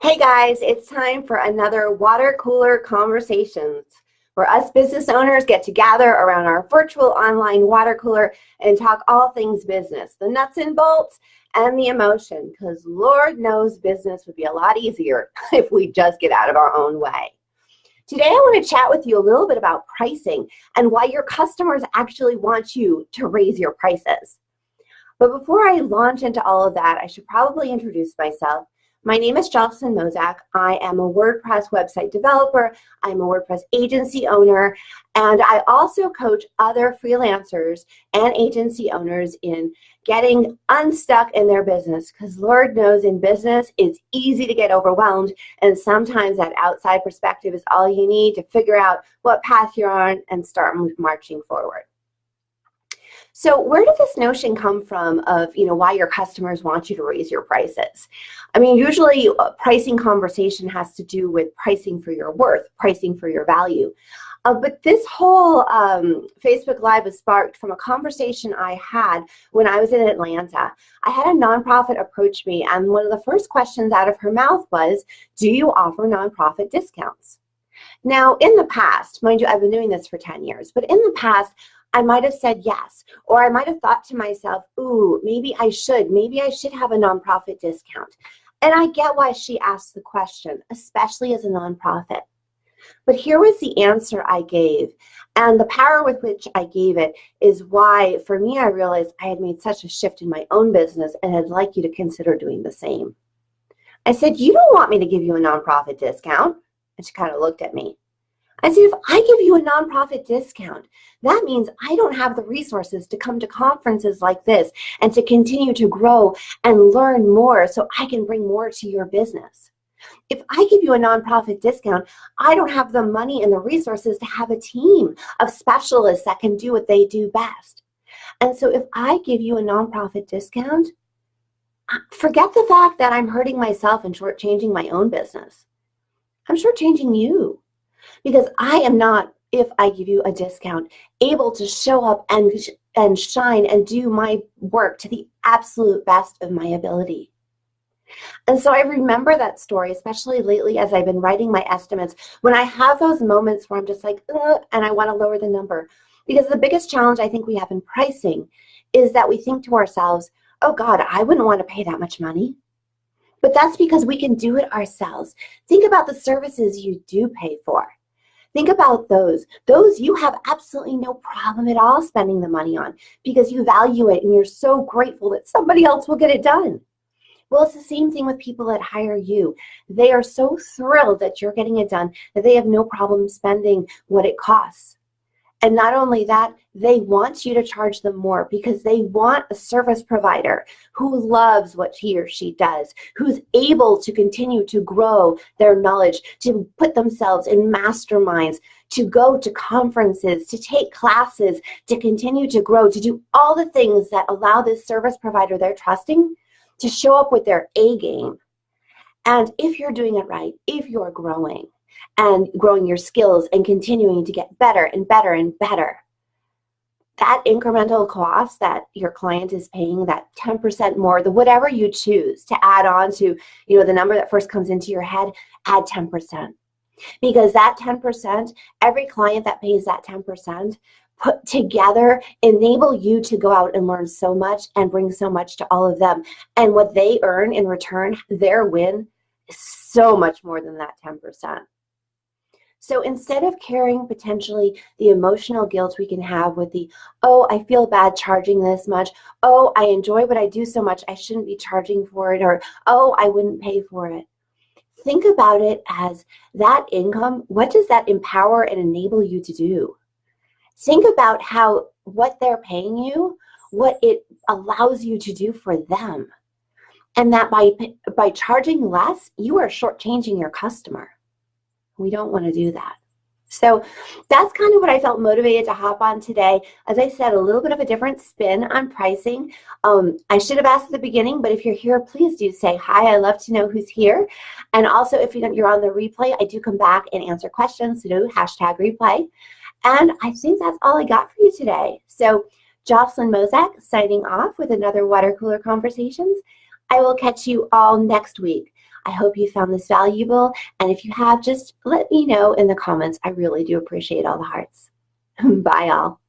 Hey guys, it's time for another water cooler conversations where us business owners get to gather around our virtual online water cooler and talk all things business, the nuts and bolts and the emotion, because Lord knows business would be a lot easier if we just get out of our own way. Today I want to chat with you a little bit about pricing and why your customers actually want you to raise your prices. But before I launch into all of that, I should probably introduce myself. My name is Jocelyn Mozak. I am a WordPress website developer. I'm a WordPress agency owner, and I also coach other freelancers and agency owners in getting unstuck in their business, because Lord knows in business it's easy to get overwhelmed, and sometimes that outside perspective is all you need to figure out what path you're on and start marching forward. So where did this notion come from of, why your customers want you to raise your prices? I mean, usually a pricing conversation has to do with pricing for your worth, pricing for your value. But this whole Facebook Live was sparked from a conversation I had when I was in Atlanta. I had a nonprofit approach me, and one of the first questions out of her mouth was, do you offer nonprofit discounts? Now, in the past, mind you, I've been doing this for 10 years, but in the past, I might have said yes, or I might have thought to myself, ooh, maybe I should have a nonprofit discount. And I get why she asked the question, especially as a nonprofit. But here was the answer I gave, and the power with which I gave it is why, for me, I realized I had made such a shift in my own business, and I'd like you to consider doing the same. I said, you don't want me to give you a nonprofit discount? And she kind of looked at me. I said, if I give you a nonprofit discount, that means I don't have the resources to come to conferences like this and to continue to grow and learn more so I can bring more to your business. If I give you a nonprofit discount, I don't have the money and the resources to have a team of specialists that can do what they do best. And so if I give you a nonprofit discount, forget the fact that I'm hurting myself and shortchanging my own business. I'm shortchanging you. Because I am not, if I give you a discount, able to show up and shine and do my work to the absolute best of my ability. And so I remember that story, especially lately as I've been writing my estimates, when I have those moments where I'm just like, and I want to lower the number. Because the biggest challenge I think we have in pricing is that we think to ourselves, oh God, I wouldn't want to pay that much money. But that's because we can do it ourselves. Think about the services you do pay for. Think about those. Those you have absolutely no problem at all spending the money on because you value it and you're so grateful that somebody else will get it done. Well, it's the same thing with people that hire you. They are so thrilled that you're getting it done that they have no problem spending what it costs. And not only that, they want you to charge them more because they want a service provider who loves what he or she does, who's able to continue to grow their knowledge, to put themselves in masterminds, to go to conferences, to take classes, to continue to grow, to do all the things that allow this service provider they're trusting to show up with their A game. And if you're doing it right, if you're growing, and growing your skills and continuing to get better and better and better, that incremental cost that your client is paying, that 10% more, the whatever you choose to add on to, the number that first comes into your head, add 10%. Because that 10%, every client that pays that 10%, put together, enable you to go out and learn so much and bring so much to all of them. And what they earn in return, their win, is so much more than that 10%. So instead of carrying potentially the emotional guilt we can have with the, oh, I feel bad charging this much, oh, I enjoy what I do so much, I shouldn't be charging for it, or, oh, I wouldn't pay for it. Think about it as that income, what does that empower and enable you to do? Think about what they're paying you, what it allows you to do for them. And that by charging less, you are shortchanging your customer. We don't want to do that. So that's kind of what I felt motivated to hop on today. As I said, a little bit of a different spin on pricing. I should have asked at the beginning, but if you're here, please do say hi. I love to know who's here. And also, if you're on the replay, I do come back and answer questions, so do #replay. And I think that's all I got for you today. So Jocelyn Mozak signing off with another Water Cooler Conversations. I will catch you all next week. I hope you found this valuable. And if you have, just let me know in the comments. I really do appreciate all the hearts. Bye, all.